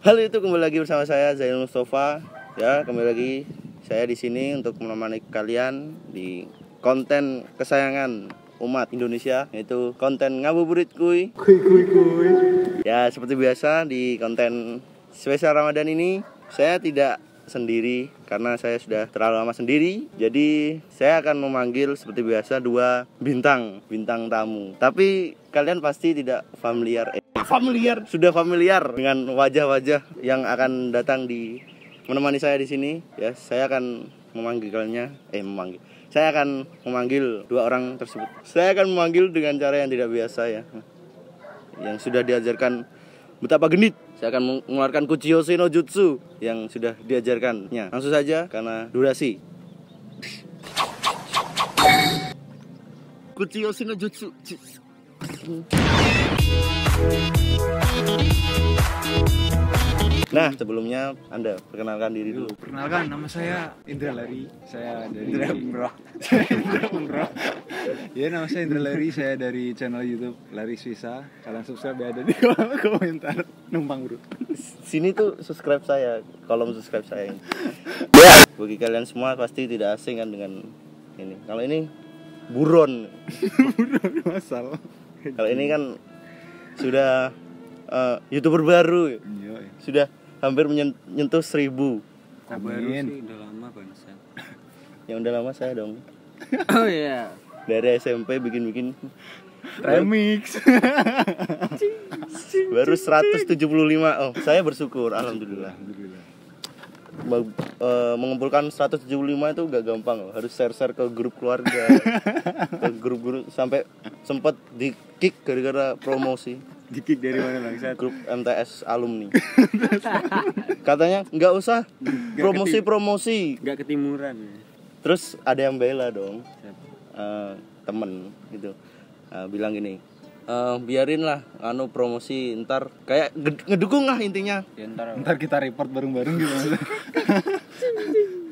Halo, itu kembali lagi bersama saya Zainul Mustafa. Ya, kembali lagi saya di sini untuk menemani kalian di konten kesayangan umat Indonesia, yaitu konten ngabuburit kuy. Ya, seperti biasa di konten spesial Ramadan ini saya tidak sendiri karena saya sudah terlalu lama sendiri. Jadi saya akan memanggil seperti biasa dua bintang tamu. Tapi kalian pasti tidak sudah familiar dengan wajah-wajah yang akan datang di menemani saya di sini. Ya, saya akan saya akan memanggil dua orang tersebut. Saya akan memanggil dengan cara yang tidak biasa ya. Yang sudah diajarkan betapa genit. Saya akan mengeluarkan Kuchiyoshi no Jutsu yang sudah diajarkannya. Langsung saja karena durasi. Kuchiyoshi no Jutsu. Nah, sebelumnya Anda perkenalkan diri dulu. Perkenalkan, nama saya Indra Lari. Saya dari Indra Umroh. Ya, nama saya Indra Lari. Saya dari channel YouTube Lari Swisa. Kalian subscribe, ada di kolom komentar. Numpang bro. Sini tuh subscribe saya, kolom subscribe saya. Ya, bagi kalian semua pasti tidak asing kan dengan ini. Kalau ini buron. Buron masal. Kalau ini kan sudah YouTuber baru. Iya. Sudah hampir menyentuh 1000. Baru sih udah lama bangsa. Yang udah lama saya dong. Oh iya. Dari SMP bikin remix. Baru 175. Oh, saya bersyukur, alhamdulillah. Mengumpulkan 175 itu gak gampang loh. Harus share ke grup keluarga, ke grup sampai sempat di-kick gara-gara promosi. Di-kick dari mana bangsa? Grup MTS alumni. Katanya nggak usah promosi. Nggak ketimuran. Terus ada yang bela dong. Temen gitu. Bilang gini, biarin lah promosi, ntar kayak ngedukung lah intinya Ya, Ntar kita report bareng-bareng gitu.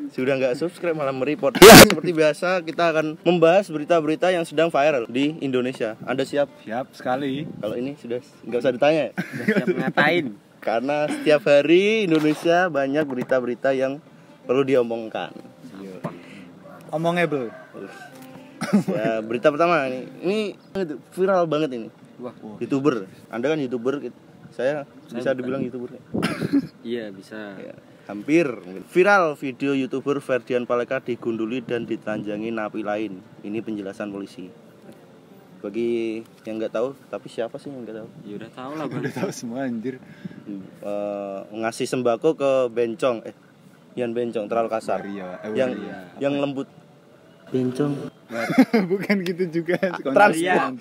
Sudah nggak subscribe malah mereport. Ya, seperti biasa kita akan membahas berita-berita yang sedang viral di Indonesia. Anda siap? Siap sekali. Kalau ini sudah nggak usah ditanya. siap ngatain. Karena setiap hari Indonesia banyak berita-berita yang perlu diomongkan. Omongable. Ya, berita pertama ini viral banget ini. Wah, YouTuber. Anda kan YouTuber, saya bisa dibilang YouTuber. Iya, bisa. Ya, hampir. Viral video YouTuber Ferdian Paleka digunduli dan ditelanjangi napi lain. Ini penjelasan polisi. Bagi yang nggak tahu, tapi siapa sih yang nggak tahu? Ya udah tahu lah bang. Udah tahu semua anjir. Ngasih sembako ke bencong. Yan bencong terlalu kasar. Waria. Yang lembut. Bencong. Bukan gitu juga. Transpuan.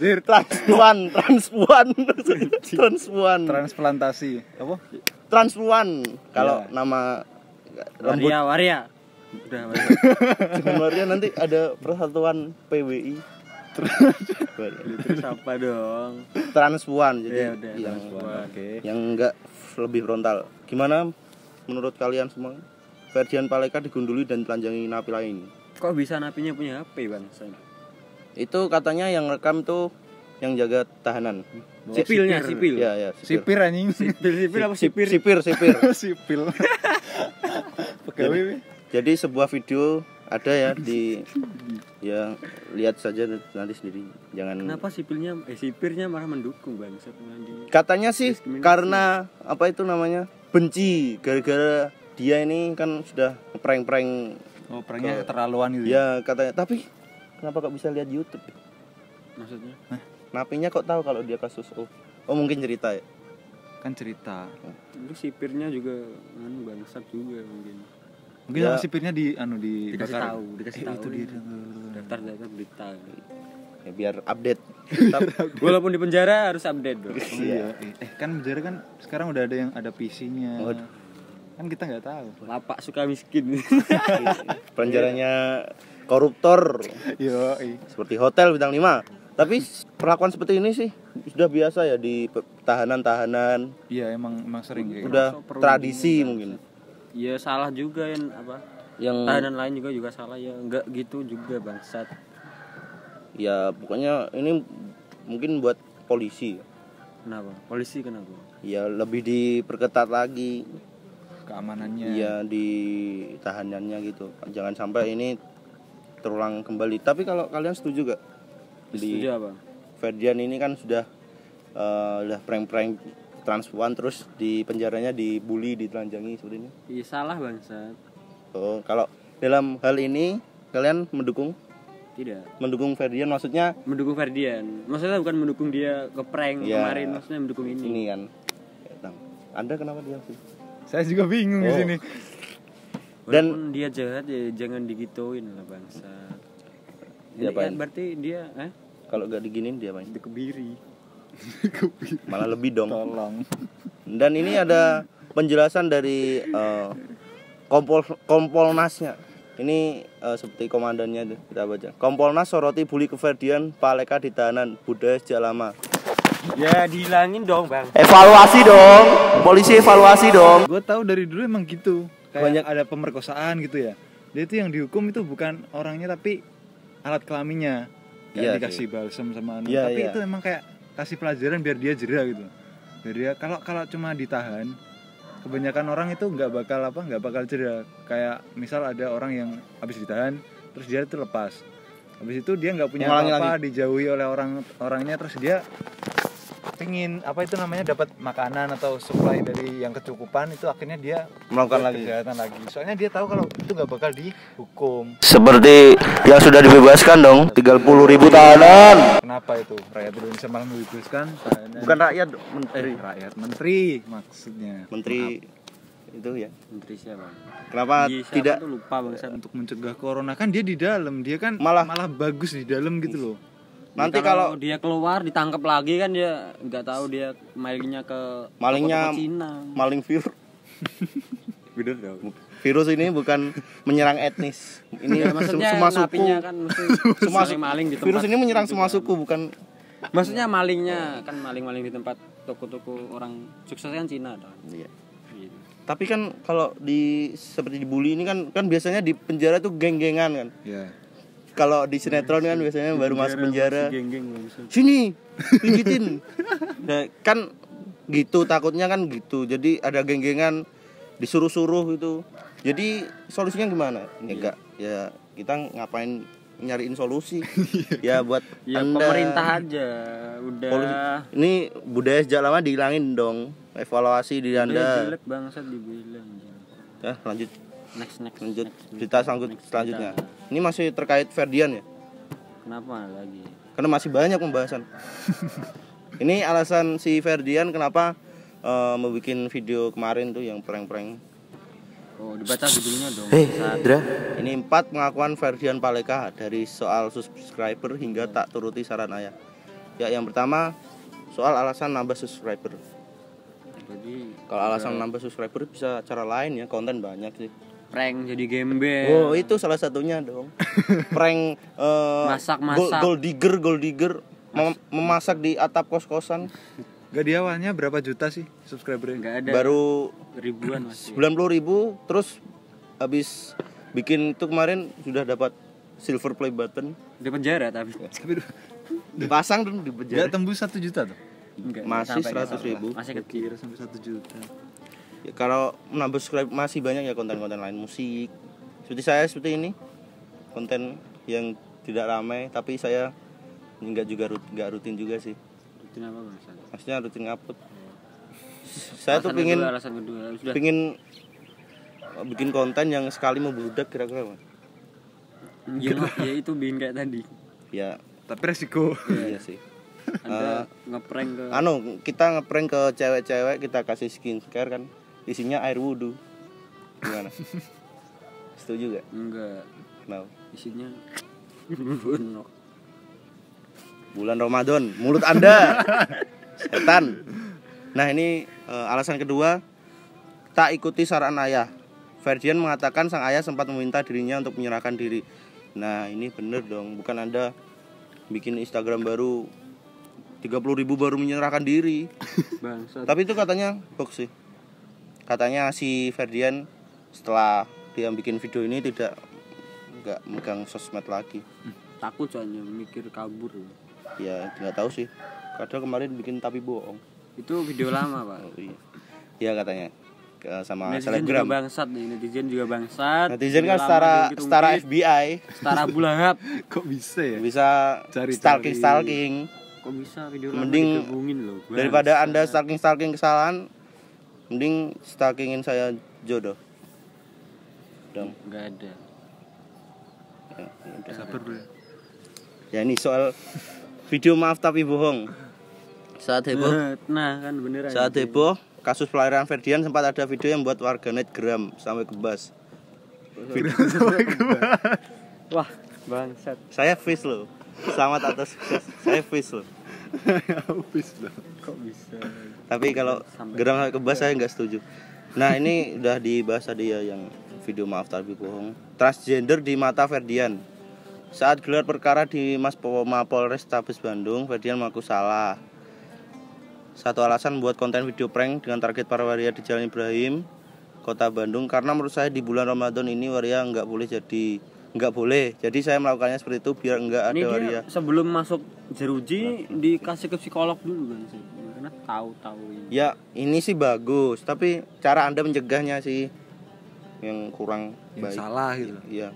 Transplantasi. Apa? Transpuan. Kalau nama lembut. Waria. Udah. Sebenarnya nanti ada persatuan PWI. Terus apa dong? Transpuan. Jadi ya, udah, yang Oke. yang enggak lebih frontal. Gimana menurut kalian semua? Ferdian Paleka digunduli dan telanjangi napi lain. Kok bisa napinya punya HP bang? Itu katanya yang rekam tuh yang jaga tahanan. Sipilnya. Ya, Sipir anjing. Sipil apa sipir? Sipir. Sipil. Pegawai. Jadi sebuah video ada ya ya lihat saja nanti sendiri. Jangan. Kenapa sipirnya malah mendukung bang? Katanya sih karena apa itu namanya? Benci gara-gara dia ini kan sudah prank-prank. Oh, pranknya keterlaluan gitu. Ya katanya, tapi kenapa kok bisa lihat YouTube? Maksudnya? Napinya kok tahu kalau dia kasus mungkin cerita ya? Kan cerita. Itu sipirnya juga bangsat juga mungkin. Mungkin Ya. sama sipirnya Dikasih dibakar. tahu Itu dia. daftar berita. Ya biar update. Walaupun di penjara harus update bro. Iya. Kan penjara kan sekarang udah ada yang ada PC-nya. Oh. Kan kita nggak tahu. Lapak suka miskin. Penjaranya koruptor. Yo. Seperti hotel bintang 5. Tapi perlakuan seperti ini sih sudah biasa ya di tahanan-tahanan. Iya, emang sering kayak gitu. Udah tradisi mungkin. Iya salah juga yang tahanan lain juga salah ya. Enggak gitu juga bangsat. Ya pokoknya ini mungkin buat polisi. Kenapa? Polisi kenapa? Ya lebih diperketat lagi. Keamanannya. Iya, di tahanannya gitu. Jangan sampai ini terulang kembali. Tapi kalau kalian setuju gak? Setuju apa? Ferdian ini kan sudah udah prank-prank transpuan, terus di penjaranya dibully, ditelanjangi seperti ini. Iya salah bangsat. Oh, kalau dalam hal ini kalian mendukung? Tidak. Mendukung Ferdian maksudnya? Mendukung Ferdian. Maksudnya bukan mendukung dia ke prank Ya, kemarin, maksudnya mendukung ini. Ini kan. Anda kenapa dia sih? Saya juga bingung di Oh. sini. Dan Walaupun dia jahat ya jangan digituin lah bangsat. Ini Diapain? kan berarti dia kalau gak diginin dia main. dikebiri. Malah lebih dong. Tolong. Dan ini ada penjelasan dari Kompolnasnya. Ini seperti komandannya itu, kita baca. Kompolnas soroti bully ke Ferdian, Paleka di tahanan, budaya sejak lama. Ya dihilangin dong bang. Evaluasi dong, polisi evaluasi dong. Gue tahu dari dulu emang gitu. Kayak Banyak. ada pemerkosaan gitu ya. Dia itu yang dihukum itu bukan orangnya tapi alat kelaminnya. Kayak Iya dikasih balsam sama anu. Iya, Tapi iya. itu emang kayak kasih pelajaran biar dia jera gitu. Biar dia kalau cuma ditahan, kebanyakan orang itu nggak bakal jera. Kayak misal ada orang yang habis ditahan terus dia itu lepas. Habis itu dia nggak punya Mengulangi apa-apa, dijauhi oleh orangnya, terus dia pengen dapat makanan atau supply dari yang kecukupan, itu akhirnya dia Melakukan buat lagi. kejahatan lagi. Soalnya dia tahu kalau itu nggak bakal dihukum. Seperti yang sudah dibebaskan dong, 30.000 tahanan. Kenapa itu rakyat Indonesia malah membebaskan? Bukan rakyat, menteri. Menteri maksudnya. Menteri itu ya. Menteri siapa? Kenapa Iya, siapa tidak tuh lupa bangsat. Untuk mencegah corona kan dia di dalam, dia kan Malah- malah bagus di dalam gitu loh. nanti kalau kalau dia keluar ditangkap lagi kan dia nggak tahu dia malingnya ke Malingnya- toko-toko Cina. maling virus, Bener dong. virus ini bukan menyerang etnis. Ini Ya, maksudnya semua suku. napinya kan mesti Semua maling-maling di tempat. Virus ini menyerang itu semua kan. suku, bukan. Maksudnya malingnya kan maling-maling di tempat toko-toko orang sukses kan Cina dong. Iya. Gitu. Tapi kan kalau seperti dibully ini kan biasanya di penjara tuh geng-gengan kan. Ya. Kalau di sinetron kan biasanya baru masuk penjara, Geng-geng bangsat. sini pijitin. Nah, kan gitu, takutnya kan gitu. Jadi ada geng-gengan disuruh-suruh gitu. Jadi solusinya gimana? Ya enggak, ya kita ngapain nyariin solusi? Ya buat Ya Anda. pemerintah aja udah Ini budaya sejak lama dihilangin dong. Evaluasi di udah Anda. jelek bangsat dibilang. Ya, lanjut Next lanjut next. cerita selanjutnya. Ini masih terkait Ferdian ya. Kenapa lagi? Karena masih banyak pembahasan. Ini alasan si Ferdian kenapa membuat video kemarin tuh yang prank-prank. Oh, dibaca judulnya dong. Dra. Ini 4 pengakuan Ferdian Paleka dari soal subscriber hingga tak turuti saran ayah. Ya, yang pertama soal alasan nambah subscriber. Jadi Kalau alasan nambah subscriber bisa cara lain ya, konten banyak sih. prank jadi gembel. Oh, itu salah satunya dong. Prank Masak-masak. gold digger memasak di atap kos-kosan. Gak di awalnya berapa juta sih subscribernya? Enggak ada. Baru ribuan masih. 90.000, terus habis bikin itu kemarin sudah dapat silver play button. Di penjara tapi. Dipasang dong di Gak penjara. tembus 1 juta tuh? Enggak, Masih sampai 100.000. Masih kecil. Kira sampai 1 juta. Ya, kalau menambah subscribe masih banyak ya konten-konten lain, musik. Seperti ini. Konten yang tidak ramai tapi saya nggak rutin juga sih. Rutin apa Bang? Maksudnya rutin upload. Saya tuh pingin alasan kedua sudah. pingin bikin konten yang sekali membludak kira-kira Mas. Ya itu bikin kayak tadi. Ya, Tapi resiko. iya sih. Anda ngeprank ke Kita ngeprank ke cewek-cewek, kita kasih skincare kan. Isinya air wudhu. Gimana? Setuju gak? enggak. Kenapa? Isinya bunok. Bulan Ramadan, mulut Anda setan. Nah, ini alasan kedua, tak ikuti saran ayah. Ferdian mengatakan sang ayah sempat meminta dirinya untuk menyerahkan diri. Nah, ini bener dong, bukan Anda bikin Instagram baru 30.000 baru menyerahkan diri. Bangsat. Tapi itu katanya hoax sih. Katanya si Ferdian setelah dia bikin video ini nggak megang sosmed lagi. Takut soalnya mikir kabur. Ya nggak tahu sih. Kadang kemarin bikin tapi bohong. Itu video lama, Pak. Oh, iya. Iya katanya. Sama Netizen juga selebgram. bangsat nih, netizen juga bangsat. Netizen kan Video lama setara diungkit-ungkit. FBI. Setara Abu Lahab. Kok bisa ya? Bisa Cari-cari. stalking. Kok bisa video lama Mending digabungin loh. Daripada Bangsat. Anda stalking kesalahan, mending stalkingin saya jodoh. Dong. Enggak ada. Ya, udah. Sabar bro. Ya ini soal video maaf tapi bohong. Saat heboh, Nah, kan beneran. saat heboh kasus pelarian Ferdian sempat ada video yang buat warganet geram sampai kebas. Wah, bangsat. Saya face loh. Selamat atas sukses. Saya face loh. Habis loh. Kok bisa? Tapi kalau geram sampai kebas saya nggak setuju. Nah ini udah dibahas tadi ya yang video maaf tapi bohong. Transgender di mata Ferdian. Saat gelar perkara di Mapolres Tabes Bandung, Ferdian mengaku salah. Satu alasan buat konten video prank dengan target para waria di Jalan Ibrahim, Kota Bandung, karena menurut saya di bulan Ramadan ini waria nggak boleh. Jadi saya melakukannya seperti itu biar nggak ada Ini dia waria. sebelum masuk jeruji dikasih ke psikolog dulu kan sih. Karena tahu-tahu ini. Ya ini sih bagus, tapi cara Anda mencegahnya sih yang kurang baik. Yang salah gitu. Iya.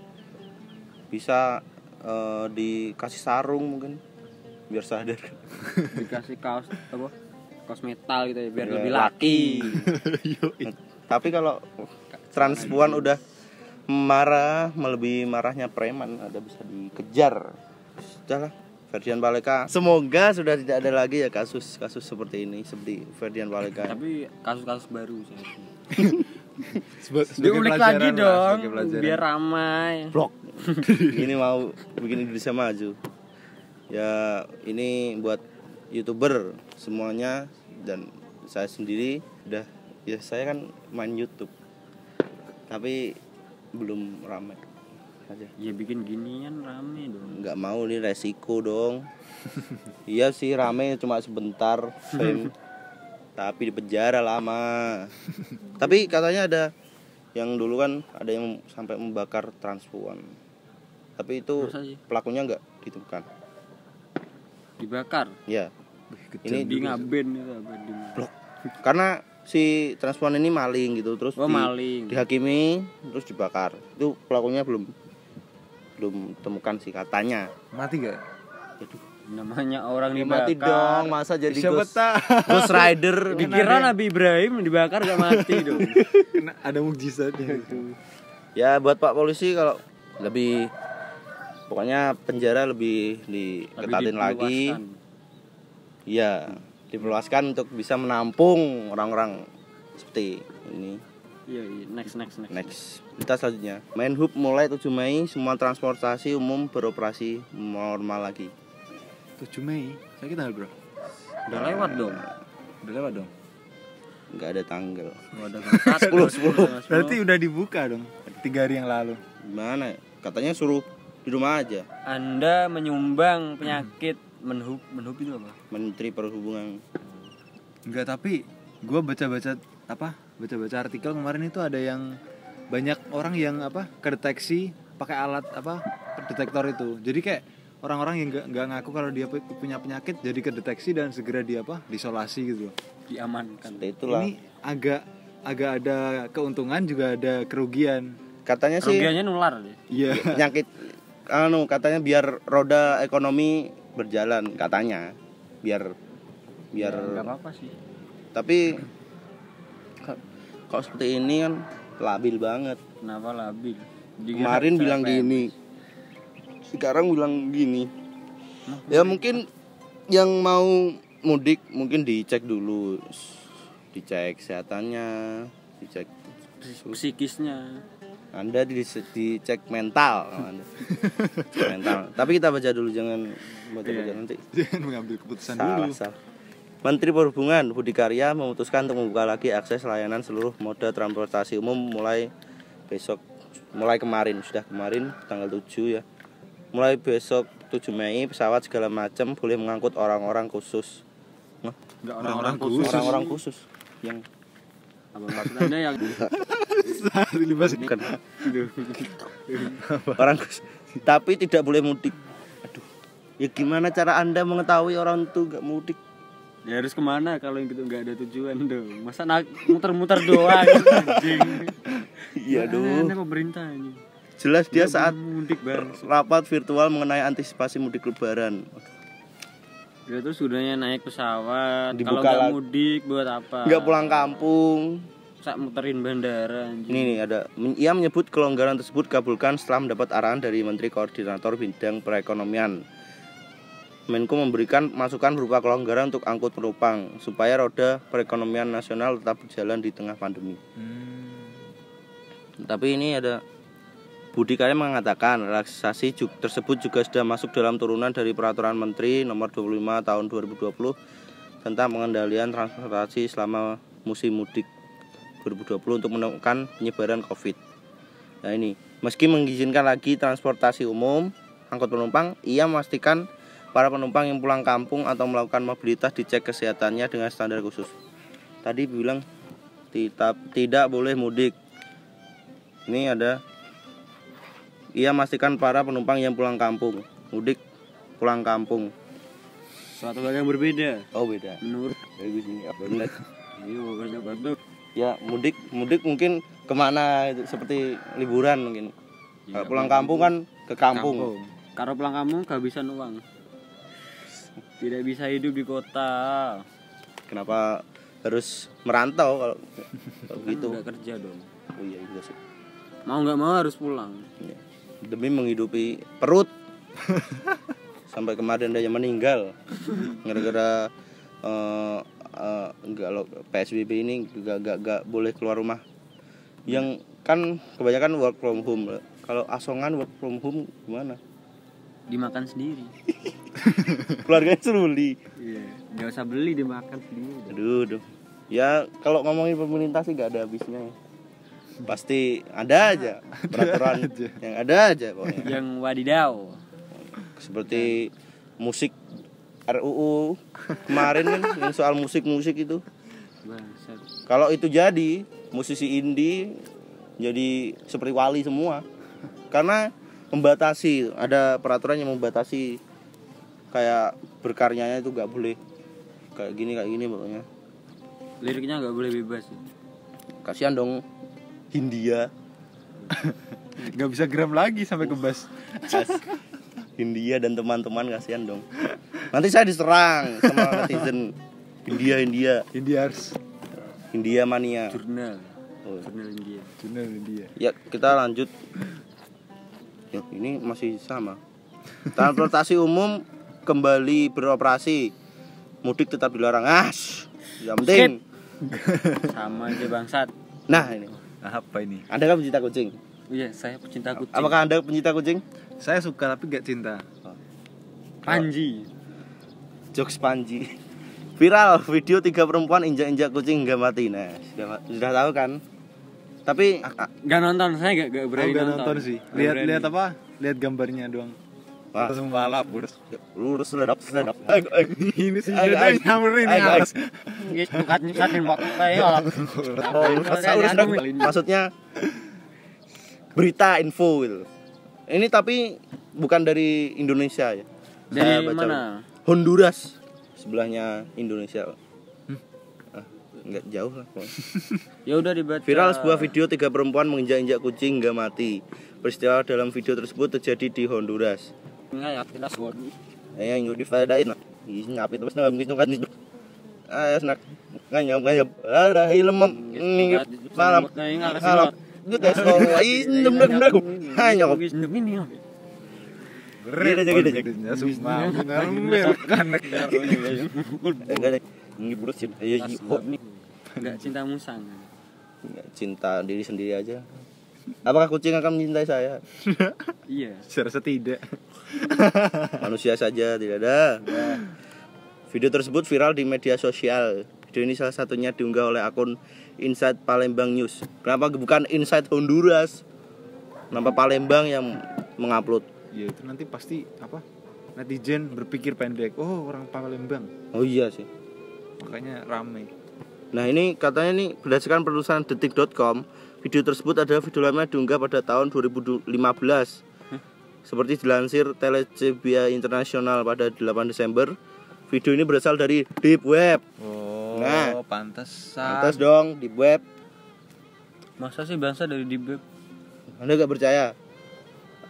Bisa dikasih sarung mungkin biar sadar. Dikasih kaos apa? Kaos metal gitu ya biar Ya, lebih laki. Tapi kalau transpuan udah marah, melebihi marahnya preman, ada bisa dikejar. Sudahlah, Ferdian Paleka. Semoga sudah tidak ada lagi ya kasus-kasus seperti ini seperti Ferdian Paleka. Tapi kasus-kasus baru sih. Sebagai Diulik pelajaran lagi lah, dong sebagai pelajaran. biar ramai. Blok. Ini mau bikin Indonesia maju. Ya, ini buat YouTuber semuanya dan saya sendiri udah ya saya kan main YouTube. Tapi belum ramai aja. Ya bikin ginian rame dong. Nggak mau nih resiko dong. Iya sih rame cuma sebentar fame. Tapi di penjara lama. Tapi katanya ada yang dulu kan ada yang sampai membakar transpuan. Tapi itu Masa sih? pelakunya nggak ditemukan. Dibakar. Ya. Ini Di ngaben itu apa di. blok. Karena si transpuan ini maling gitu terus Oh, maling. dihakimi terus dibakar. Itu pelakunya belum temukan sih katanya. Mati gak? Namanya orang Ya, dibakar. mati dong, masa jadi Siapa Ghost Rider. Dikira Nabi Ibrahim dibakar gak mati dong. Kena ada mukjizatnya itu. Ya buat Pak polisi kalau lebih pokoknya penjara lebih diketatin lagi. diperluaskan. Iya, diperluaskan untuk bisa menampung orang-orang seperti ini. Iya, next. Next, kita selanjutnya. Menhub mulai 7 Mei semua transportasi umum beroperasi normal lagi. 7 Mei. Saya tanggal bro. Udah lewat dong. Udah lewat dong. Nggak ada tanggal. Oh, ada 10. Berarti udah dibuka dong 3 hari yang lalu. Gimana? Katanya suruh di rumah aja. Anda menyumbang penyakit menhub itu apa? Menteri Perhubungan. Enggak, tapi gue baca-baca artikel kemarin itu ada yang banyak orang yang kedeteksi pakai alat detektor itu. Jadi kayak orang-orang yang nggak ngaku kalau dia punya penyakit jadi kedeteksi dan segera diisolasi gitu. Diamankan. Itulah. Ini agak ada keuntungan juga ada kerugian. Katanya sih Kerugiannya nular deh. Iya. penyakit katanya biar roda ekonomi berjalan katanya. Biar Enggak apa-apa sih. tapi kalau seperti ini kan labil banget. Kenapa labil? Kemarin bilang gini, sekarang bilang gini. Ya mungkin yang mau mudik mungkin dicek dulu, dicek kesehatannya, dicek psikisnya. Anda dicek mental, Anda. Cek mental. Tapi kita baca dulu, jangan baca nanti. Jangan mengambil keputusan dulu. Salah. Menteri Perhubungan Budi Karya memutuskan untuk membuka lagi akses layanan seluruh moda transportasi umum mulai kemarin tanggal 7 ya. Mulai besok 7 Mei pesawat segala macam boleh mengangkut orang-orang khusus. Enggak Orang-orang khusus. Orang-orang khusus yang Apa maksudnya yang bukan orang khusus. Tapi tidak boleh mudik. Aduh. Ya gimana cara Anda mengetahui orang itu enggak mudik? Ya harus kemana kalau gitu nggak ada tujuan dong. Masa muter-muter doang anjing. Iya aduh. Mana pemerintah ini. Jelas dia saat mudik bang. rapat virtual mengenai antisipasi mudik lebaran. Ya terus sudahnya naik pesawat. Dibuka Kalau nggak lagi. mudik buat apa? Nggak pulang kampung. Sak muterin bandara anjing. Ini nih ada. Ia menyebut kelonggaran tersebut dikabulkan setelah mendapat arahan dari Menteri Koordinator Bidang Perekonomian. Menko memberikan masukan berupa kelonggaran untuk angkut penumpang supaya roda perekonomian nasional tetap berjalan di tengah pandemi. Tapi ini ada Budi Karya mengatakan relaksasi tersebut juga sudah masuk dalam turunan dari Peraturan Menteri Nomor 25 Tahun 2020 tentang pengendalian transportasi selama musim mudik 2020 untuk menekan penyebaran COVID. Nah ini, meski mengizinkan lagi transportasi umum, angkut penumpang, ia memastikan para penumpang yang pulang kampung atau melakukan mobilitas dicek kesehatannya dengan standar khusus. Tadi bilang tidak boleh mudik. Ini ada, ia memastikan para penumpang yang pulang kampung, mudik pulang kampung. Suatu hal yang berbeda. Oh beda. Menurut Dari sini benar. iya banyak banget. Ya mudik mungkin kemana itu seperti liburan mungkin. Iya, Kalau pulang kampung kan ke kampung. Kalau pulang kampung kehabisan uang. Tidak bisa hidup di kota. Kenapa harus merantau kalau gitu? Nggak kerja dong. Oh iya juga sih. Mau nggak mau harus pulang. Ya. Demi menghidupi perut. Sampai kemarin dia meninggal gara-gara enggak lo PSBB ini enggak boleh keluar rumah. Yang kan kebanyakan work from home. Kalau asongan work from home gimana? Dimakan sendiri. Keluarganya seruli. Iya. Nggak usah beli, dimakan sendiri. Aduh. Ya kalau ngomongin pemerintah sih nggak ada habisnya. Pasti ada aja peraturan yang ada aja pokoknya. Yang wadidaw. Seperti musik RUU kemarin kan yang soal musik itu. Bangsat. Kalau itu jadi musisi indie jadi seperti wali semua. Karena membatasi, ada peraturan yang membatasi kayak berkaryanya itu nggak boleh kayak gini pokoknya. Liriknya nggak boleh bebas. Kasihan dong Hindia. Nggak bisa geram lagi sampai ke bas. Hindia dan teman-teman kasihan dong. Nanti saya diserang sama netizen Hindia mania. Jurnal. Oh. Jurnal India. Jurnal India. Ya kita lanjut. Yuk, ini masih sama. Transportasi umum kembali beroperasi. Mudik tetap dilarang. Yang penting. Sama aja bangsat. Nah ini. Apa ini? Anda kan pencinta kucing. Iya, saya pecinta kucing. Apakah Anda pencinta kucing? Saya suka tapi gak cinta. Panji. Jokes Panji. Viral video 3 perempuan injak-injak kucing hingga mati. Nah, sudah tahu kan? Tapi Gak nonton, saya gak berani Gak nonton. nonton sih. Lihat apa? Lihat gambarnya doang. wah, Semua balap lurus sedap. Ini sih Ayo, jadi nyamperin nih alas. Nyukatin waktu Maksudnya berita info gitu. Ini tapi bukan dari Indonesia ya. Saya Dari baca mana? Honduras, sebelahnya Indonesia. Enggak jauh lah pokoknya. Ya udah dibaca. Viral sebuah video 3 perempuan menginjak-injak kucing hingga mati. Peristiwa dalam video tersebut terjadi di Honduras. Enggak ya, jelas buat. Yang difadain. Ngapi terus nang ngisung kan. Snack. Nganyam. Ada ilmem. Malam. Malam. Gitu ya. Indem. Hanya kok. Ini. Gede. Sumpah. Ngambil kan. Enggak ngibur sih. Enggak cinta musang. Enggak cinta diri sendiri aja. Apakah kucing akan mencintai saya? Iya. Saya rasa tidak. Manusia saja tidak ada. Video tersebut viral di media sosial. Video ini salah satunya diunggah oleh akun Inside Palembang News. Kenapa bukan Inside Honduras? Kenapa Palembang yang mengupload? Ya itu nanti pasti apa? Netizen berpikir pendek. Oh, orang Palembang. Oh iya sih. Makanya rame. Nah ini katanya nih berdasarkan penulisan detik.com, video tersebut adalah video lama diunggah pada tahun 2015. Seperti dilansir Telecebia Internasional pada 8 Desember, Video ini berasal dari deep web. Oh, Nah. pantesan. Pantas dong deep web. Masa sih bangsa dari deep web? Anda gak percaya?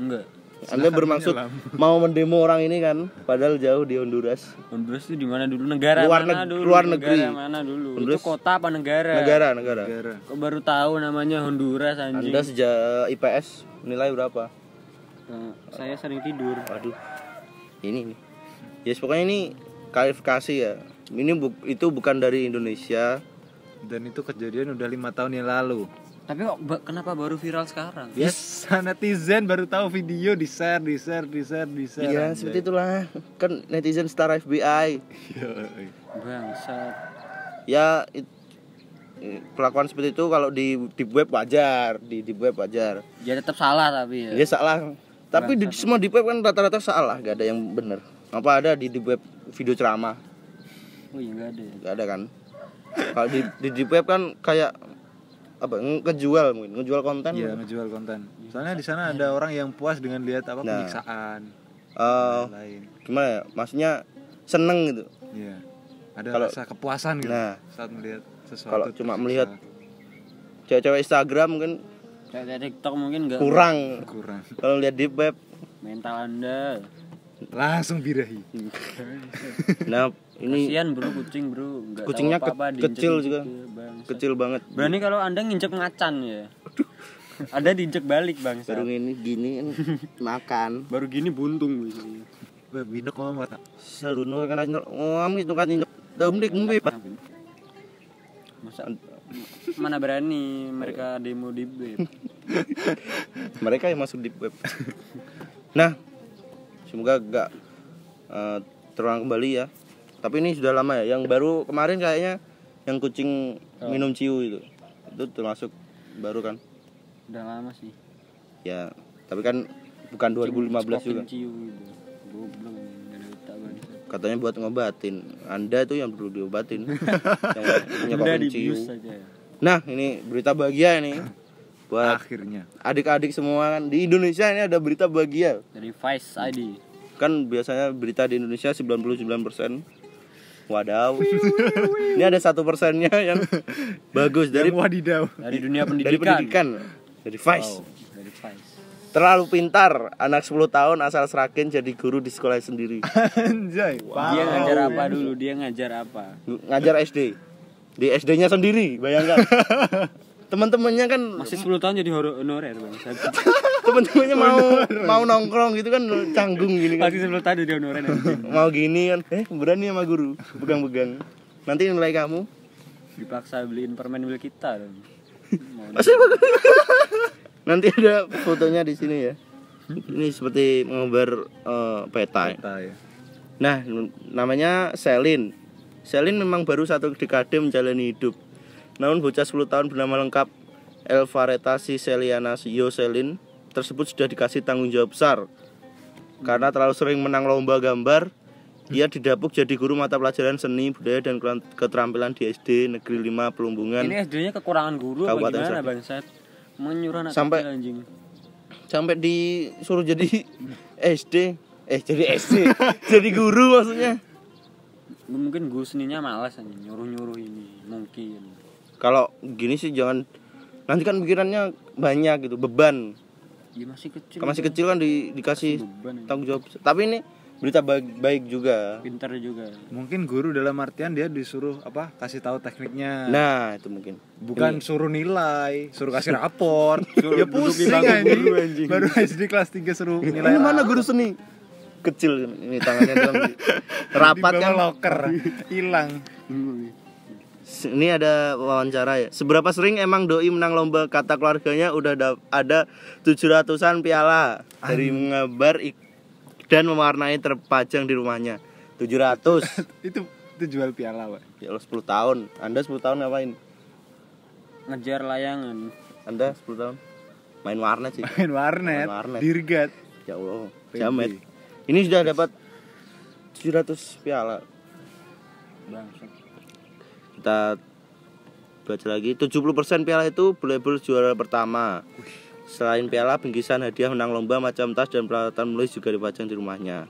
Enggak. Anda bermaksud mau mendemo orang ini kan, padahal jauh di Honduras. Honduras itu di mana dulu? Negara Luar mana dulu? luar negeri. Negara mana dulu? Honduras. Itu kota apa negara? Negara. Kok baru tahu namanya Honduras anjing? Anda sejak IPS nilai berapa? Saya sering tidur. Waduh. Ini nih. Ya pokoknya ini klarifikasi ya. Ini itu bukan dari Indonesia. Dan itu kejadian udah 5 tahun yang lalu. Tapi kok kenapa baru viral sekarang? Biasa netizen baru tahu video di share. Ya seperti itulah. Kan netizen star FBI. Bangsat. Ya kelakuan seperti itu kalau di web wajar, di web wajar. Ya tetap salah tapi ya. Dia salah. Tapi di semua di web kan rata-rata salah, gak ada yang benar. Apa ada di web video ceramah? Oh iya enggak ada. Gak ada kan? Kalau di web kan kayak apa? Ngejual konten. Iya, ngejual konten. Soalnya di sana ada orang yang puas dengan lihat apa penyiksaan. Lain. Gimana ya? Maksudnya seneng gitu. Iya. Ada Kalau- rasa kepuasan gitu saat melihat sesuatu. Kalau cuma tersiksa. melihat cewek-cewek Instagram mungkin Kayak TikTok mungkin enggak. kurang. Kalau lihat di web. Mental Anda. Langsung birahi. Nah, ini Kasian bro, kucing bro, enggak kucingnya tahu apa-apa, kecil diinjek juga. gitu, bangsat. Kecil banget. Berani kalau Anda nginjek macan ya. Ada diinjek balik bang. Baru ini gini makan. Baru gini buntung gitu. Wah, binok ngomong mata. Saruno kan ngomong itu kan domdik ngombe. Masa mana berani mereka demo di web. Mereka yang masuk di web. Nah, semoga gak terulang kembali ya. Tapi ini sudah lama ya. Yang baru kemarin kayaknya yang kucing minum ciu itu termasuk baru kan? Udah lama sih. Ya, tapi kan bukan 2015 juga. Ciu gitu. Goblok enggak ada otak banget. Katanya buat ngobatin. Anda tuh yang perlu diobatin. Yang punya Udah kopi ciu. dibius saja. Nah, ini berita bahagia ini buat Akhirnya. adik-adik semua kan di Indonesia. Ini ada berita bahagia. Dari Vice ID. Kan biasanya berita di Indonesia 99%. Wadaw. Ini ada 1%-nya yang bagus dari wadidaw. Dari dunia dari pendidikan. pendidikan. Dari Vice. Wow, dari Vice. Terlalu pintar, anak 10 tahun asal Sragen jadi guru di sekolah sendiri. Anjay. Dia ngajar apa dulu? Dia ngajar apa? Ngajar SD. Di SD-nya sendiri, bayangkan. Teman-temannya kan Masih 10 tahun jadi honorer bang. teman-temannya mau nongkrong gitu kan canggung gini kan. Masih 10 tahun jadi honorer anjing. Mau gini kan, berani sama guru, pegang-pegang. Nanti nilai kamu. Dipaksa beliin permen milik kita dong. Nanti ada fotonya di sini ya. Ini seperti menggambar peta. Ya. Nah, namanya Selin. Selin memang baru 1 dekade menjalani hidup. Namun bocah 10 tahun bernama lengkap Elvaretasi Seliana Yoselin tersebut sudah dikasih tanggung jawab besar. Karena terlalu sering menang lomba gambar, ia didapuk jadi guru mata pelajaran seni, budaya dan keterampilan di SD Negeri 5 Pelumbungan. Ini SD-nya kekurangan guru apa Kabupaten gimana Sragen. bangsat? Menyuruh anak Sampai- kecil anjing. Sampai disuruh jadi SD, jadi SD, jadi guru maksudnya. Mungkin guru seninya malas anjing, nyuruh-nyuruh ini mungkin. Kalau gini sih jangan, nanti kan pikirannya banyak gitu, beban. Ya masih kecil. Kan masih kecil kan dikasih beban anjing. tanggung jawab. Tapi ini berita baik juga. Pintar juga. Mungkin guru dalam artian dia disuruh kasih tahu tekniknya. Nah, itu mungkin. Bukan suruh nilai, suruh kasih rapor. Suruh Ya duduk di pusing bangku anjing. guru, anjing. Baru SD kelas 3 suruh nilai. Ini mana guru seni? Kecil ini tangannya dalam rapat kan. loker. Hilang. Ini ada wawancara ya. Seberapa sering emang doi menang lomba? Kata keluarganya udah ada 700-an piala dari menggambar dan mewarnai terpajang di rumahnya. 700. Itu jual piala, Pak. Ya Allah 10 tahun. Anda 10 tahun ngapain? Ngejar layangan. Anda 10 tahun main warnet sih. Main warnet. Main warnet. Dirgat. Ya Allah, PB. jamet. Ini sudah dapat 700 piala. Bangsat. Kita baca lagi. 70% piala itu label juara pertama. Selain piala, bingkisan hadiah menang lomba macam tas dan peralatan menulis juga dipajang di rumahnya.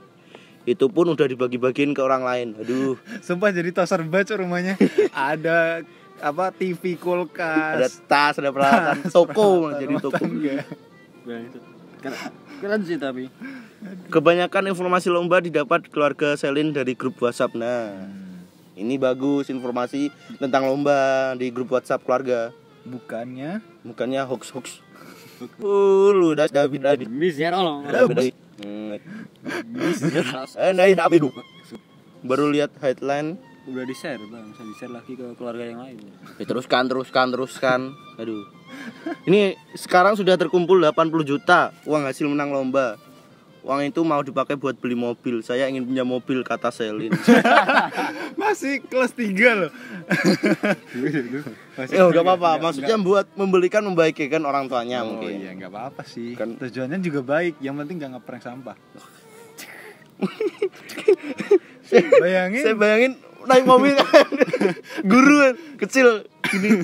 Itu pun udah dibagi-bagiin ke orang lain. Aduh, Sumpah jadi toser baca rumahnya. Ada apa TV, ada kulkas, tas, ada peralatan toko, peralatan jadi rumah toko. tangga. Keren sih tapi. Kebanyakan informasi lomba didapat keluarga Selin dari grup WhatsApp. Nah, ini bagus informasi tentang lomba di grup WhatsApp keluarga. Bukannya Bukannya hoax. Lu dah David. Bisa loh. Baru lihat headline. Udah di-share, Bang. Bisa di-share lagi ke keluarga yang lain. Ya, teruskan. Aduh. Ini sekarang sudah terkumpul 80 juta uang hasil menang lomba. Uang itu mau dipakai buat beli mobil. Saya ingin punya mobil, kata Selin. masih kelas 3 loh. Ya enggak apa-apa. Maksudnya buat membaikkan orang tuanya Oh mungkin. iya, enggak apa-apa sih. Kan- Tujuannya juga baik, yang penting enggak ngeprank sampah. Saya bayangin naik mobil guru kecil gini.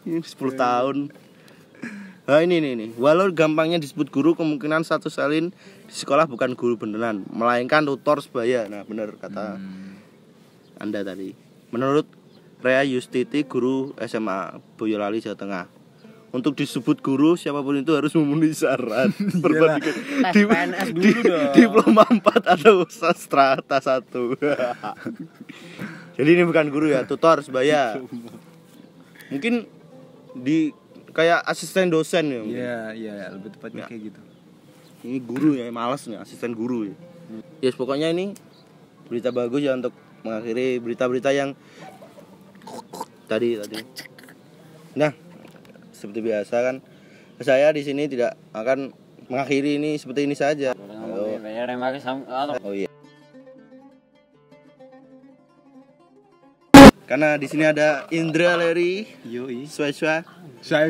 Ini 10 tahun. Nah ini. Walau gampangnya disebut guru, kemungkinan satu Selin di sekolah bukan guru beneran, melainkan tutor sebaya. Nah benar kata Anda tadi. Menurut Rea Yustiti, guru SMA Boyolali, Jawa Tengah, untuk disebut guru siapapun itu harus memenuhi syarat berbanding Tes PNS dulu dong. diploma 4 atau sastra tas 1. Jadi ini bukan guru ya, tutor sebaya. Mungkin di kayak asisten dosen ya. mungkin. Iya, lebih tepatnya Ya. kayak gitu. Ini guru ya, malas nih asisten guru ya. Yes, pokoknya ini berita bagus ya untuk mengakhiri berita-berita yang tadi. Nah, seperti biasa kan saya di sini tidak akan mengakhiri ini seperti ini saja. Oh iya. Karena di sini ada Indra Leri Yoi. Sweswa. Saya.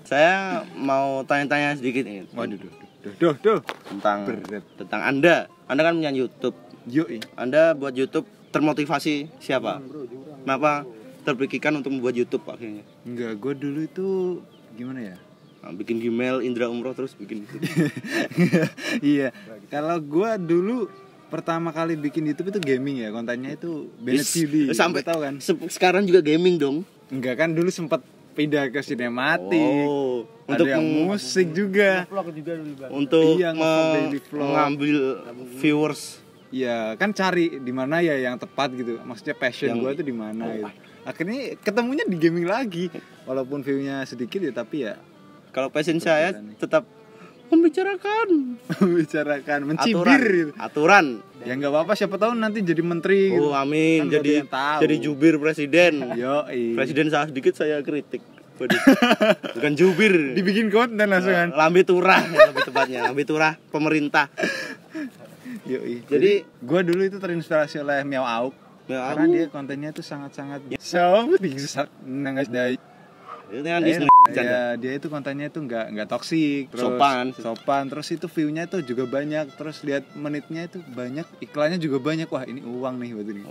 Saya mau tanya-tanya sedikit ini. Waduh, duh. Tentang Berat. tentang Anda. Anda kan punya YouTube. Yoi. Anda buat YouTube termotivasi siapa? Kenapa terpikirkan untuk membuat YouTube akhirnya? Enggak, gue dulu itu gimana ya? Nah, bikin Gmail Indra Umroh terus bikin YouTube. Iya. Kalau gue dulu pertama kali bikin YouTube itu gaming ya, kontennya itu Bennett TV. Sampai Lu tahu kan? Sekarang juga gaming dong. Enggak kan, dulu sempat pindah ke sinematik. Oh, Untuk musik juga. untuk Iya, daily vlog. mengambil viewers. Iya, kan cari di mana ya yang tepat gitu. Maksudnya passion gue itu di mana gitu. Akhirnya ketemunya di gaming lagi. Walaupun view-nya sedikit ya, tapi ya Kalau passion saya tetap membicarakan mencibir gitu. aturan. Ya nggak apa-apa, siapa tahu nanti jadi menteri gitu. Oh amin, Kan nggak ada jadi yang tahu. jadi jubir presiden. Yoi. Presiden salah sedikit saya kritik. Waduh. Bukan jubir. Dibikin konten langsung kan. Lambe turah ya, lebih tepatnya. Lambe turah pemerintah. Yoi. Jadi gue dulu itu terinspirasi oleh Miao Auk. Miao Karena Auk. dia kontennya itu sangat-sangat so bisa nangas dari. ini kan Ya, dia itu kontennya itu nggak toksik, terus sopan, terus itu view-nya itu juga banyak, terus lihat menitnya itu banyak, iklannya juga banyak. Wah, ini uang nih buat ini.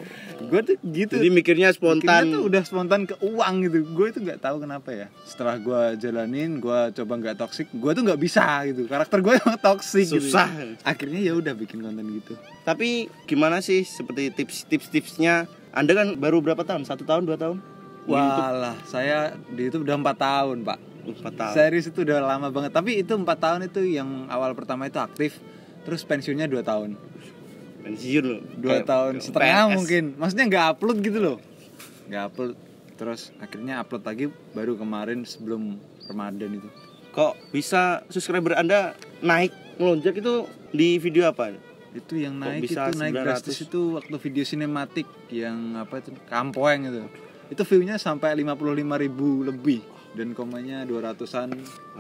Gue tuh gitu. Jadi mikirnya spontan. Mikirnya tuh udah spontan ke uang gitu. Gue itu nggak tahu kenapa ya. Setelah gue jalanin, gue coba nggak toksik, gue tuh nggak bisa gitu. Karakter gue emang toksik. Susah. Gitu. Akhirnya ya udah bikin konten gitu. Tapi gimana sih seperti tipsnya? Anda kan baru berapa tahun? 1 tahun, 2 tahun? Walah, saya di YouTube udah 4 tahun, Pak. 4 tahun. Series itu udah lama banget. Tapi itu 4 tahun itu yang awal pertama itu aktif. Terus pensiunnya 2 tahun. Pensiun loh. 2 tahun setengah mungkin. Maksudnya nggak upload gitu loh. Nggak upload. Terus akhirnya upload lagi baru kemarin sebelum Ramadan itu. Kok bisa subscriber Anda naik melonjak itu di video apa? Itu yang naik bisa itu naik 900? drastis itu waktu video sinematik yang apa itu Kampoeng itu. Itu view-nya sampai 55.000 lebih dan komennya 200-an,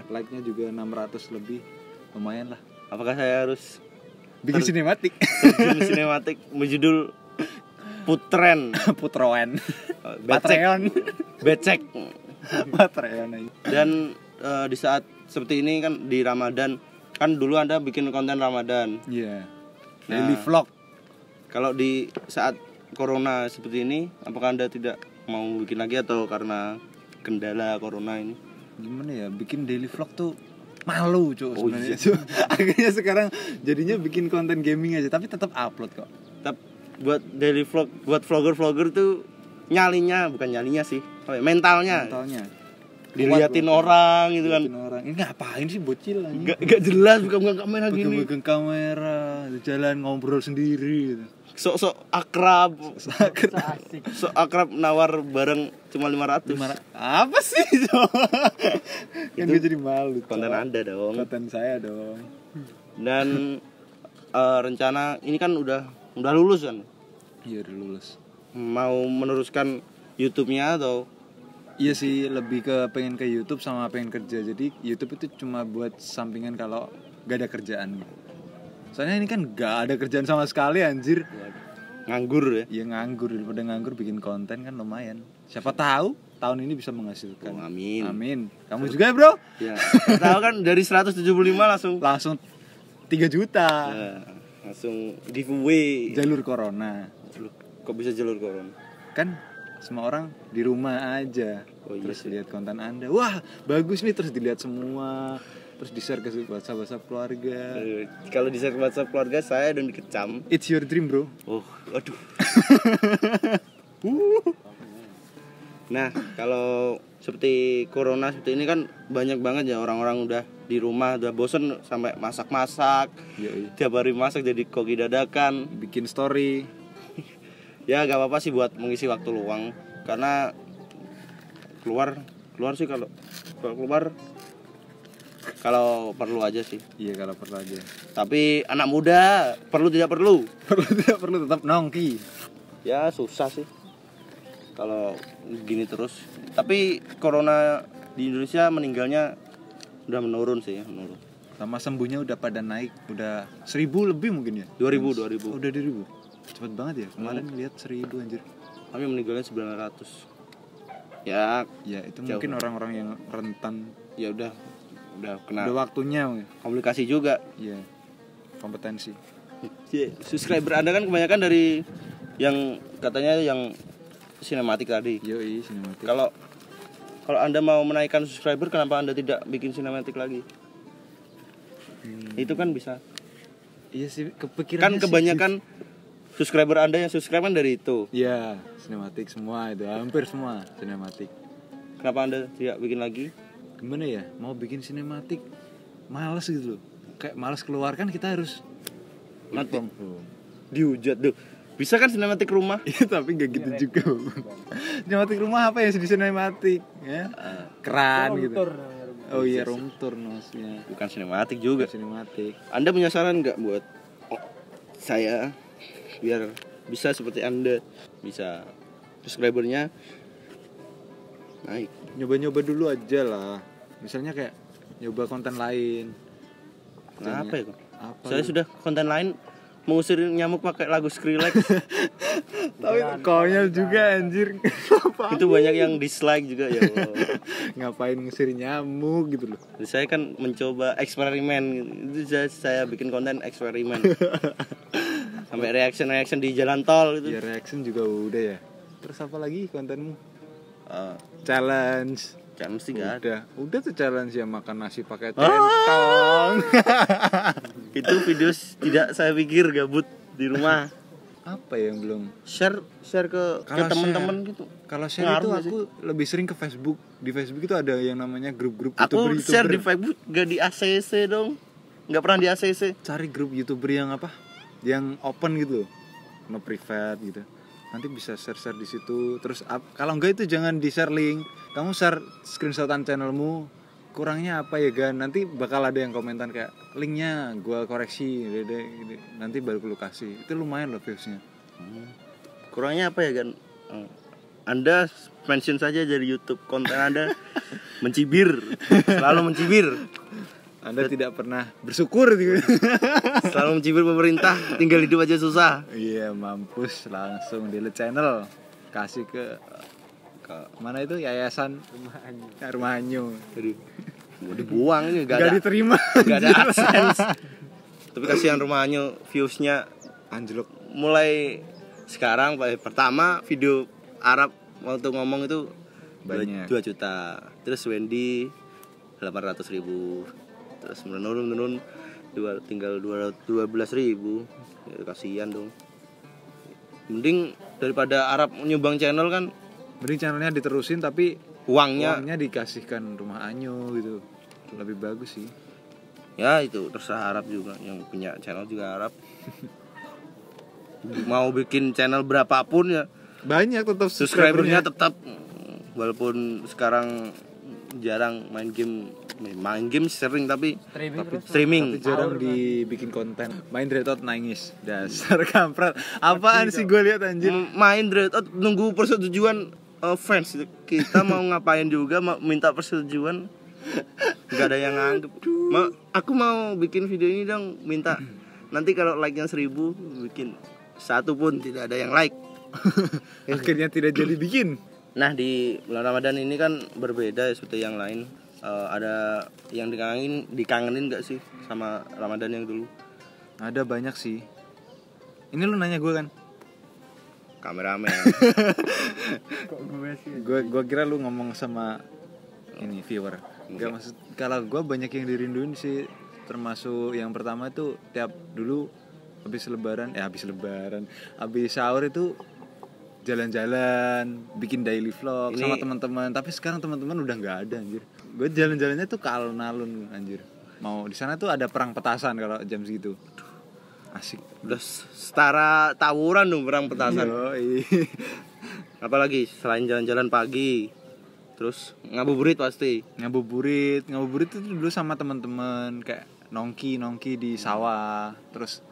like-nya juga 600 lebih. Lumayan lah. Apakah saya harus Bikin sinematik. terjun sinematik berjudul Putren Putroen. Becek. Becek. Patreon aja. Dan di saat seperti ini kan di Ramadan, kan dulu Anda bikin konten Ramadan. Iya. Nah, Daily vlog. Kalau di saat corona seperti ini, apakah Anda tidak mau bikin lagi atau karena kendala corona ini? Gimana ya, bikin daily vlog tuh malu Cuk sebenarnya. Cuk. Akhirnya sekarang jadinya bikin konten gaming aja tapi tetap upload kok. Tetap buat daily vlog, buat vlogger tuh bukan nyalinya sih, mentalnya diliatin orang gitu kan. Orang. Ini ngapain sih bocil anjing? Gak jelas bukan kamera gini. Pegang kamera, jalan ngobrol sendiri gitu. Sok akrab. Sok akrab nawar bareng cuma 500. Apa sih? Kan gue jadi malu. Konten Anda dong. Konten saya dong. Dan rencana ini kan udah lulus kan? Iya, udah lulus. Mau meneruskan YouTube-nya atau? Iya sih, lebih ke pengen ke YouTube sama pengen kerja. Jadi YouTube itu cuma buat sampingan kalau gak ada kerjaan gitu. Soalnya ini kan gak ada kerjaan sama sekali anjir. Nganggur ya? Iya nganggur, daripada nganggur bikin konten kan lumayan. Siapa tahu tahun ini bisa menghasilkan. Oh, amin. Amin. Kamu juga ya bro? Iya. Tahu kan dari 175 langsung 3 juta. Ya, langsung giveaway. Jalur corona. Kok bisa jalur corona? Kan semua orang di rumah aja. Oh, iya terus sih. lihat konten Anda. Wah, bagus nih, terus dilihat semua. Terus di-share ke WhatsApp keluarga. Kalau di-share ke WhatsApp keluarga saya dan dikecam. It's your dream, bro. Oh, aduh. Nah, kalau seperti corona seperti ini kan banyak banget ya orang-orang udah di rumah, udah bosen sampai masak-masak. Yoi. Tiap hari masak jadi koki dadakan. Bikin story. Ya gak apa-apa sih buat mengisi waktu luang. Karena keluar sih kalau keluar kalau perlu aja sih. Iya, kalau perlu aja. Tapi anak muda perlu tidak perlu Tidak perlu tetap nongki. ya susah sih kalau gini terus. Tapi corona di Indonesia meninggalnya udah menurun sih, menurun. Sama sembuhnya udah pada naik, udah 1000 lebih mungkin ya. 2000 Udah 2000. Cepet banget ya. Kemarin lihat 1000 anjir. Kami meninggalnya 900. Ya Ya, itu jauh. mungkin orang-orang yang rentan. Ya udah kena Udah waktunya. komplikasi juga. Iya. Kompetensi. Subscriber Anda kan kebanyakan dari yang katanya yang sinematik tadi. Yoi, sinematik. Kalau Anda mau menaikkan subscriber, kenapa Anda tidak bikin sinematik lagi? Itu kan bisa. Iya sih, kepikirannya Kan kebanyakan subscriber Anda yang subscribe kan dari itu. Iya, sinematik semua itu, hampir semua sinematik. Kenapa Anda tidak bikin lagi? Gimana ya? Mau bikin sinematik males gitu loh. Kayak males keluar kan kita harus Nanti dihujat tuh. Bisa kan sinematik rumah? Iya, tapi gak gitu juga. Sinematik rumah apa ya di sinematik? Ya? Keran gitu. Oh iya, room tour maksudnya. Bukan sinematik juga. Sinematik. Anda punya saran nggak buat saya biar bisa seperti Anda, bisa subscribernya naik? Nyoba-nyoba dulu aja lah. Misalnya kayak nyoba konten lain. Kenapa ya kok? Apa? Saya sudah konten lain mengusir nyamuk pakai lagu Skrillex. Tapi konyol juga anjir. Itu banyak yang dislike juga ya Allah. Ngapain ngusir nyamuk gitu loh. Saya kan mencoba eksperimen gitu. Itu saya bikin konten eksperimen. Sampai reaction di jalan tol gitu. Ya reaction juga udah ya. Terus apa lagi kontenmu? Challenge. Jangan mesti gak ada. Udah tuh challenge ya, makan nasi pakai centong. Itu video tidak saya pikir gabut di rumah. Apa yang belum? Share ke teman-teman gitu. Kalau share Ngaruh itu gak aku lebih sering ke Facebook. Di Facebook itu ada yang namanya grup-grup Aku YouTuber. share di Facebook gak di ACC dong. Gak pernah di ACC. Cari grup YouTuber yang apa? Yang open gitu. No private gitu. Nanti bisa share-share di situ. Terus kalau enggak itu jangan di-share link. Kamu share screenshotan channelmu. Kurangnya apa ya Gan? Nanti bakal ada yang komentar kayak linknya gua koreksi gitu. Nanti baru lu kasih. Itu lumayan loh viewsnya. Kurangnya apa ya kan? Anda mention saja dari YouTube. Konten Anda mencibir. Selalu mencibir. Anda tidak pernah bersyukur gitu. Selalu mencibir pemerintah. Tinggal hidup aja susah. Iya, mampus, langsung delete channel. Kasih ke mana itu, yayasan Rumah Anyo. Aduh, mau dibuang ini Gak diterima. Gak ada AdSense. Tapi kasihan rumahnya viewsnya Anjlok. mulai sekarang pertama video Arab waktu ngomong itu Banyak. 2 juta. Terus Wendy 800.000. terus menurun tinggal 12.000. Ya, kasihan dong. Mending daripada Arab nyumbang channel kan, mending channelnya diterusin tapi uangnya dikasihkan rumah Anyo gitu, lebih bagus sih. Ya itu terserah Arab juga, yang punya channel juga Arab. Mau bikin channel berapapun ya Banyak tetap subscribernya tetap, walaupun sekarang jarang main game sering tapi streaming tapi jarang dibikin konten. Main Dreadot nangis dasar kampret. Apaan sih gue lihat anjir. Main Dreadot nunggu persetujuan fans. Kita mau ngapain juga minta persetujuan, nggak ada yang nganggep. Aku mau bikin video ini dong, minta nanti kalau like-nya 1.000 bikin satu pun tidak ada yang like. Akhirnya tidak jadi bikin. Nah di bulan Ramadan ini kan berbeda ya seperti yang lain. Ada yang dikangenin gak sih sama Ramadan yang dulu? Ada banyak sih. Ini lu nanya gue kan? Kameramen. Gue kira lu ngomong sama ini viewer. Enggak, maksud kalau gue banyak yang dirinduin sih, termasuk yang pertama itu tiap dulu habis sahur itu jalan-jalan, bikin daily vlog sama teman-teman. Tapi sekarang teman-teman udah nggak ada anjir. Gue jalan-jalannya tuh ke alun-alun anjir. Mau di sana tuh ada perang petasan kalau jam segitu. Asik. Udah setara tawuran dong perang petasan. Apalagi selain jalan-jalan pagi, terus ngabuburit pasti. Ngabuburit itu dulu sama teman-teman, kayak nongki di sawah, terus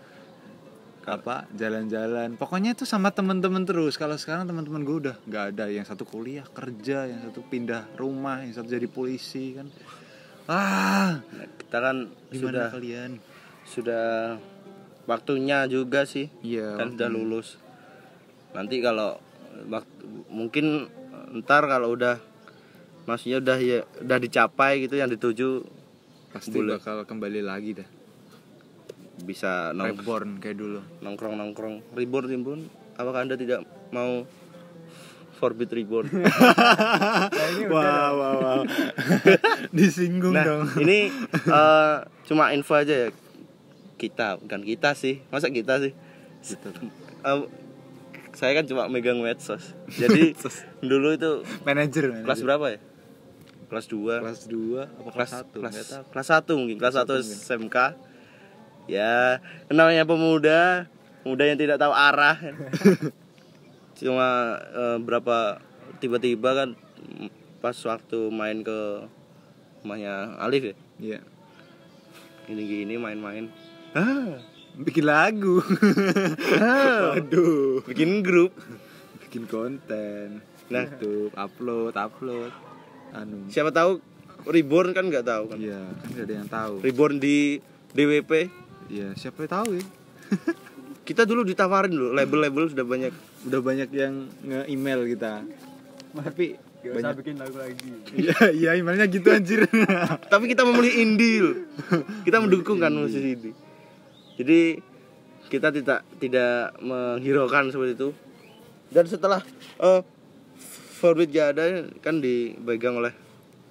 jalan-jalan. Pokoknya itu sama teman-teman terus. Kalau sekarang teman-teman gue udah nggak ada. Yang satu kuliah kerja, yang satu pindah rumah, yang satu jadi polisi kan. Kita kan gimana kalian? Sudah waktunya juga sih. Iya. Kan sudah lulus. Nanti kalau mungkin ntar kalau maksudnya udah dicapai gitu yang dituju, pasti bakal kembali lagi dah. Bisa reborn kayak dulu. Nongkrong reborn. Apakah Anda tidak mau forbid reborn? Wow. Disinggung dong. Ini cuma info aja ya. Bukan kita sih. Masa kita sih? Saya kan cuma megang medsos. Jadi dulu itu manajer. Kelas berapa ya? Kelas 2 apa kelas 1? Kelas 1 mungkin. Kelas 1 SMK. Ya, namanya pemuda yang tidak tahu arah. Cuma berapa tiba-tiba kan pas waktu main ke rumahnya Alif ya. Iya. Gini main-main. Bikin lagu. Waduh. Bikin grup, bikin konten. Nah, YouTube, upload. Siapa tahu reborn kan nggak tahu kan. Iya, kan nggak ada yang tahu. Reborn di DWP. Iya, siapa tahu ya. Kita dulu ditawarin loh, label-label sudah banyak yang nge-email kita. Tapi banyak bikin lagu lagi. Iya, emailnya gitu anjir. Tapi kita memilih indie. Kita mendukung kan musisi indie. Jadi kita tidak menghiraukan seperti itu. Dan setelah Forbid ada kan dipegang oleh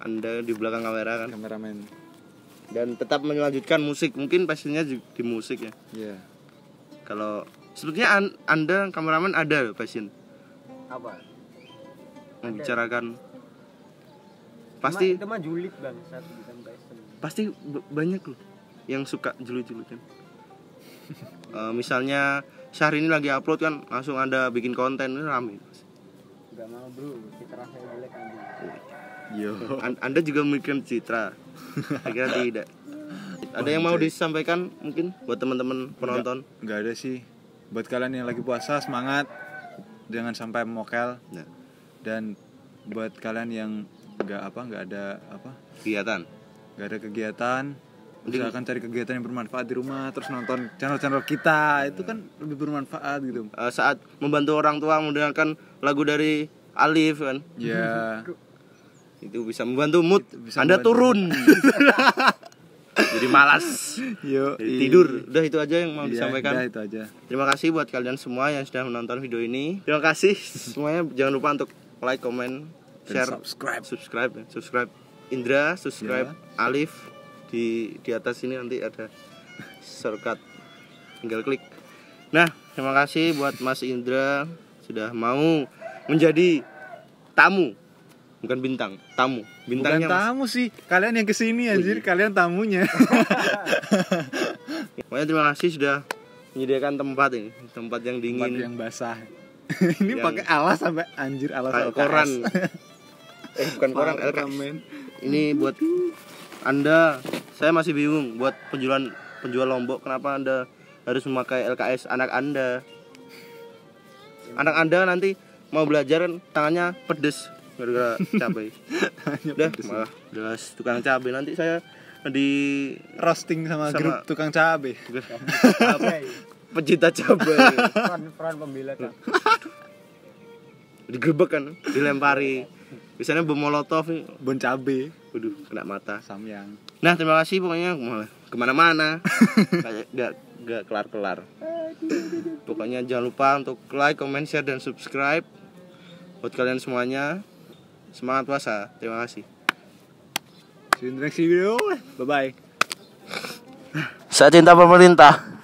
Anda di belakang kamera kan, kameramen. Dan tetap melanjutkan musik, mungkin passionnya di musik ya. Iya. Kalau sebetulnya Anda kameramen ada passion apa? Membicarakan pasti itu mah julid bang, satu bukan passion. Pasti banyak loh yang suka julid-julidan. Misalnya Syahrini lagi upload kan langsung Anda bikin konten, rame. Gak mau bro, citra saya jelek anjing. Yo. Anda juga memikirkan citra. Saya kira tidak. Ada yang mau disampaikan mungkin buat teman-teman penonton? Enggak ada sih. Buat kalian yang lagi puasa, semangat. Jangan sampai mokel. Nah. Dan buat kalian yang enggak ada kegiatan. Enggak ada kegiatan. Usahakan cari kegiatan yang bermanfaat di rumah, terus nonton channel-channel kita. Itu kan lebih bermanfaat gitu. Saat membantu orang tua mendengarkan lagu dari Alif kan. Iya. Itu bisa membantu mood bisa Anda membantu. Turun. Jadi malas. Jadi tidur. Udah itu aja yang mau disampaikan. Udah itu aja. Terima kasih buat kalian semua yang sudah menonton video ini. Terima kasih semuanya. Jangan lupa untuk like, comment, share, subscribe. Subscribe Indra, subscribe Alif. di atas ini nanti ada shortcut, tinggal klik. Nah, terima kasih buat Mas Indra sudah mau menjadi tamu, bukan bintang, tamu. Bintangnya Bukan tamu sih, kalian yang kesini anjir, kalian tamunya. Pokoknya terima kasih sudah menyediakan tempat ini, tempat yang dingin, Tempat yang basah. Ini Yang- pakai alas sampai anjir, alas kayak LKS. koran. Bukan koran, Parah, LKS. men. Ini buat Anda, saya masih bingung buat penjual Lombok, kenapa Anda harus memakai LKS anak Anda? Anak Anda nanti mau belajar kan tangannya pedes gara-gara cabai. Udah malah jelas tukang cabai, nanti saya di Roasting sama grup tukang cabe. pecinta cabai. Peran pembela kan. Digerebek kan, dilempari. Biasanya bom molotov nih. Bon cabe, Waduh, kena mata. samyang. Nah, terima kasih pokoknya kemana-mana. Kayak gak kelar-kelar. Pokoknya jangan lupa untuk like, comment, share, dan subscribe. Buat kalian semuanya, semangat puasa. Terima kasih. See you in the next video. Bye bye. Saya cinta pemerintah.